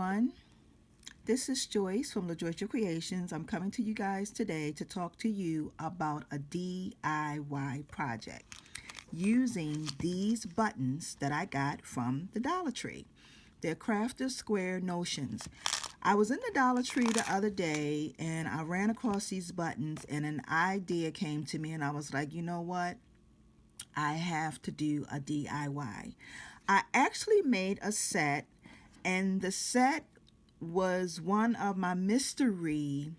everyone. This is Joyce from lajoytracreations. I'm coming to you guys today to talk to you about a DIY project using these buttons that I got from the Dollar Tree. They're Crafter Square Notions. I was in the Dollar Tree the other day and I ran across these buttons and an idea came to me and I was like, you know what? I have to do a DIY. I actually made a set, and the set was one of my mystery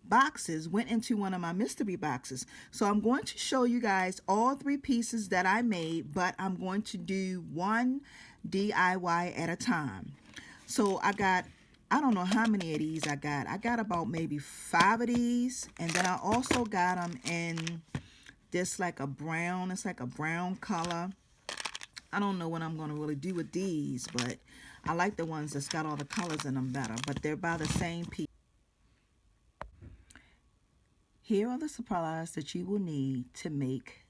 boxes, went into one of my mystery boxes. So I'm going to show you guys all three pieces that I made, but I'm going to do one DIY at a time. So I don't know how many of these I got. I got about maybe 5 of these, and then I also got them in this like a brown, it's like a brown color. I don't know what I'm going to really do with these, but I like the ones that's got all the colors in them better, but they're by the same piece. Here are the supplies that you will need to make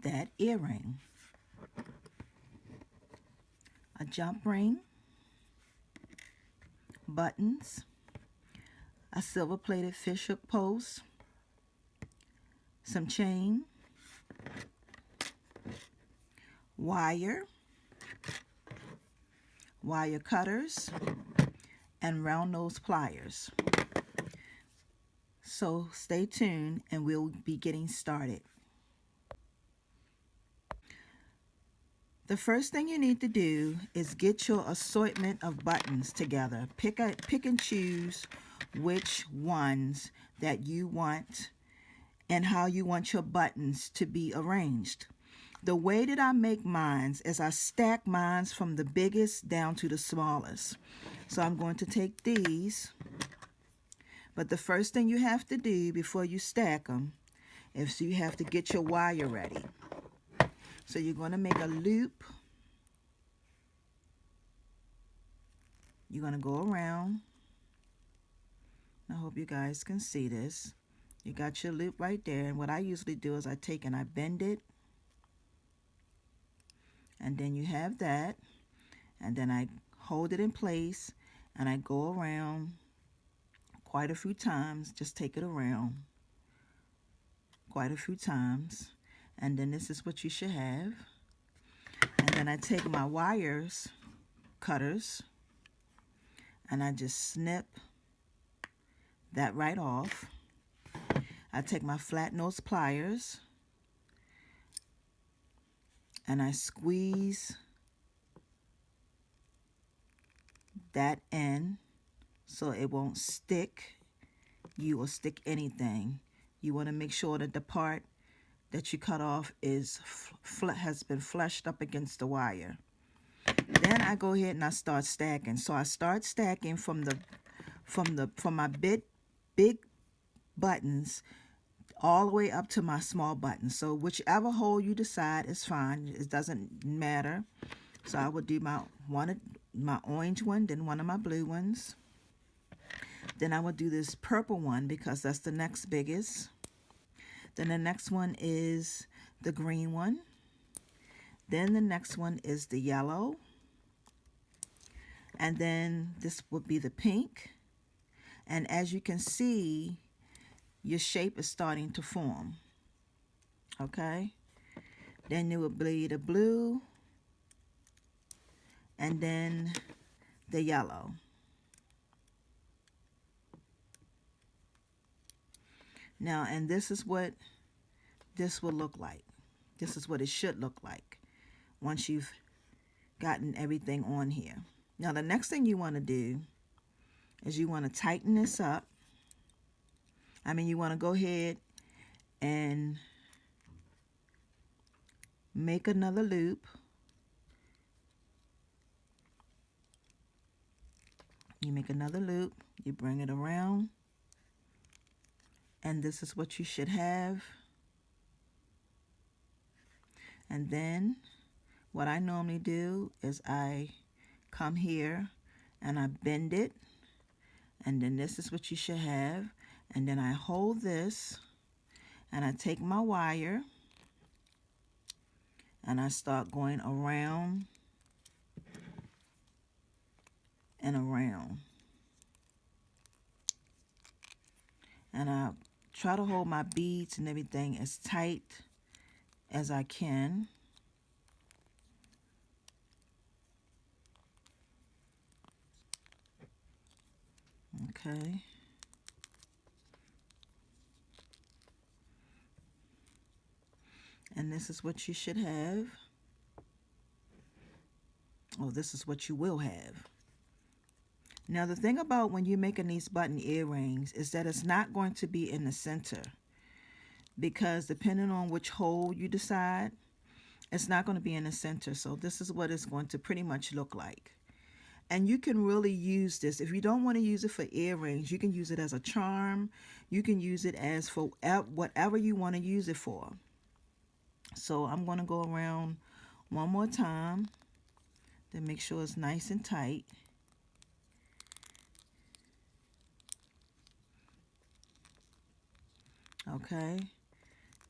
that earring. A jump ring, buttons, a silver plated fish hook post, some chain, wire cutters, and round nose pliers. So stay tuned and we'll be getting started. The first thing you need to do is get your assortment of buttons together. Pick and choose which ones that you want and how you want your buttons to be arranged. The way that I make mine is I stack mine from the biggest down to the smallest. So I'm going to take these, but the first thing you have to do before you stack them is you have to get your wire ready. So you're going to make a loop. You're going to go around. I hope you guys can see this. You got your loop right there, and what I usually do is I take and I bend it, and then you have that, and then I hold it in place and I go around quite a few times. Just take it around quite a few times, and then this is what you should have. And then I take my wires cutters and I just snip that right off. I take my flat nose pliers and I squeeze that in so it won't stick you or stick anything. You want to make sure that the part that you cut off is has been flushed up against the wire. Then I go ahead and I start stacking. So I start stacking from my big buttons all the way up to my small buttons. So whichever hole you decide is fine. It doesn't matter. So I would do my orange one, then one of my blue ones. Then I would do this purple one because that's the next biggest. Then the next one is the green one. Then the next one is the yellow. And then this would be the pink. And as you can see, your shape is starting to form. Okay? Then it would be the blue. And then the yellow. Now, and this is what this will look like. This is what it should look like once you've gotten everything on here. Now, the next thing you want to do is you want to tighten this up. You want to go ahead and make another loop. You make another loop, you bring it around, and this is what you should have. And then what I normally do is I come here and I bend it, and then this is what you should have. And then I hold this and I take my wire and I start going around and around. And I try to hold my beads and everything as tight as I can. Okay. And this is what you should have. Oh, this is what you will have. Now the thing about when you're making these button earrings is that it's not going to be in the center, because depending on which hole you decide, it's not going to be in the center. So this is what it's going to pretty much look like. And you can really use this. If you don't want to use it for earrings, you can use it as a charm. You can use it as for whatever you want to use it for. So I'm going to go around one more time to make sure it's nice and tight. Okay,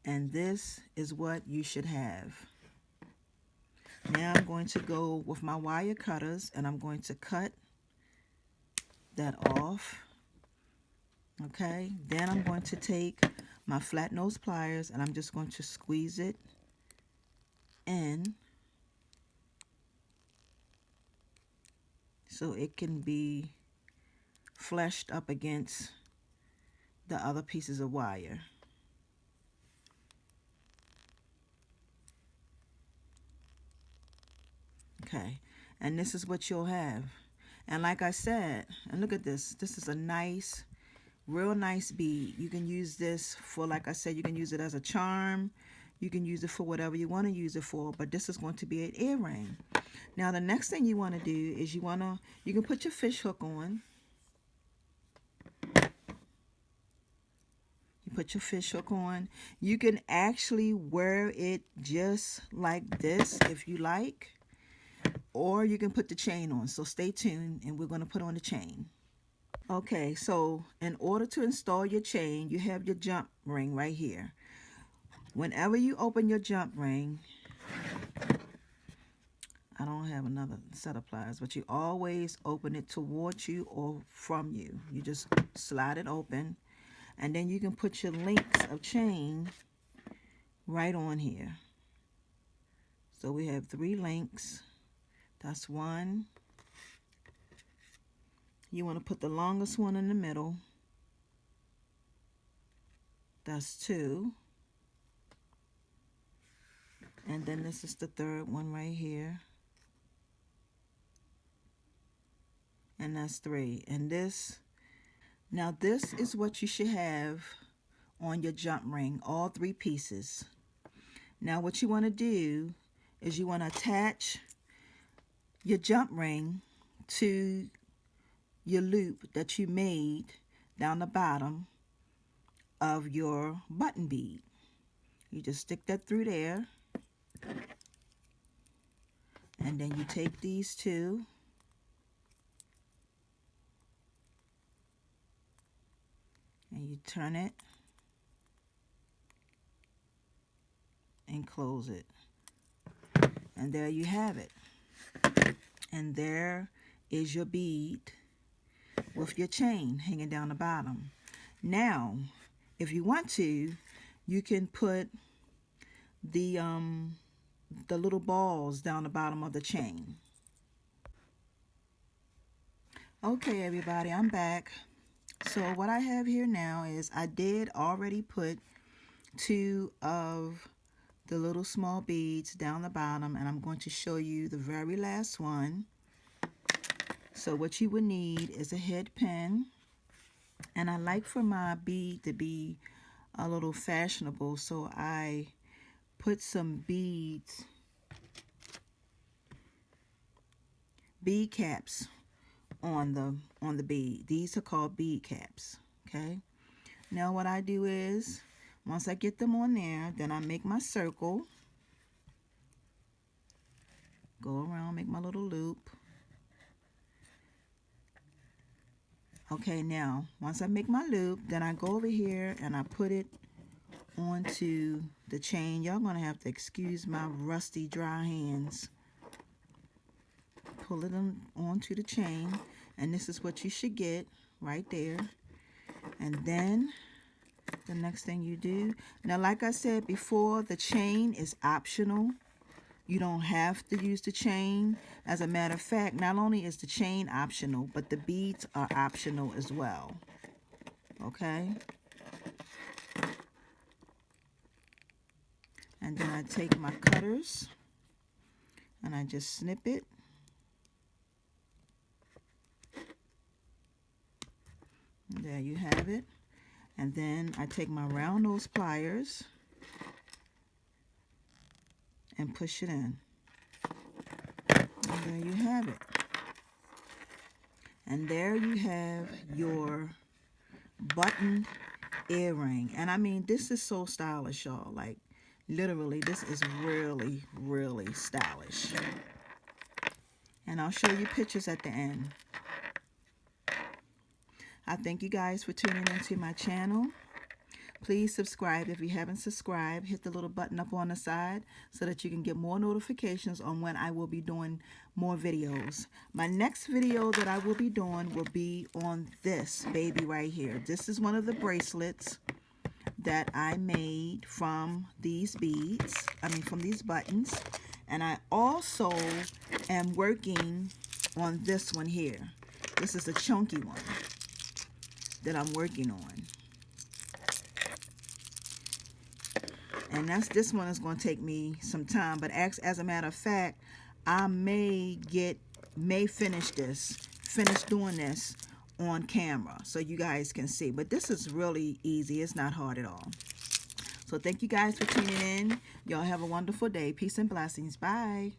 and this is what you should have. Now I'm going to go with my wire cutters and I'm going to cut that off. Okay, then I'm going to take my flat nose pliers and I'm just going to squeeze it in so it can be fleshed up against the other pieces of wire. Okay, and this is what you'll have. And like I said, and look at this, this is a nice, real nice bead. You can use this for, like I said, you can use it as a charm. You can use it for whatever you want to use it for, but this is going to be an earring. Now the next thing you want to do is you can put your fish hook on. You put your fish hook on. You can actually wear it just like this if you like, or you can put the chain on. So stay tuned and we're going to put on the chain. Okay, so in order to install your chain, you have your jump ring right here. Whenever you open your jump ring, I don't have another set of pliers, but you always open it towards you or from you. You just slide it open, and then you can put your links of chain right on here. So we have 3 links. That's 1. You want to put the longest one in the middle. That's 2. And then this is the 3rd one right here. And that's 3. And this, now this is what you should have on your jump ring, all 3 pieces. Now what you want to do is you want to attach your jump ring to your loop that you made down the bottom of your button bead. You just stick that through there, and then you take these 2 and you turn it and close it, and there you have it. And there is your bead with your chain hanging down the bottom. Now if you want to, you can put the little balls down the bottom of the chain. Okay everybody, I'm back. So what I have here now is I did already put 2 of the little small beads down the bottom, and I'm going to show you the very last one. So what you would need is a head pin, and I like for my bead to be a little fashionable, so I put some bead caps on the bead. These are called bead caps. Okay, now what I do is once I get them on there, then I make my circle, go around, make my little loop. Okay, now once I make my loop, then I go over here and I put it onto the chain. Y'all gonna have to excuse my rusty dry hands. Pull it onto the chain. And this is what you should get right there. And then the next thing you do, now like I said before, the chain is optional. You don't have to use the chain. As a matter of fact, not only is the chain optional, but the beads are optional as well. Okay? And then I take my cutters and I just snip it. And there you have it. And then I take my round nose pliers and push it in. And there you have it. And there you have your button earring. And I mean, this is so stylish, y'all. Like, literally, this is really, really stylish. And I'll show you pictures at the end. I thank you guys for tuning into my channel. Please subscribe if you haven't subscribed. Hit the little button up on the side so that you can get more notifications on when I will be doing more videos. My next video that I will be doing will be on this baby right here. This is one of the bracelets that I made from these beads, from these buttons. And I also am working on this one here. This is a chunky one that I'm working on. And this one is going to take me some time, but as a matter of fact, I may finish doing this on camera so you guys can see. But this is really easy. It's not hard at all. So thank you guys for tuning in. Y'all have a wonderful day. Peace and blessings. Bye.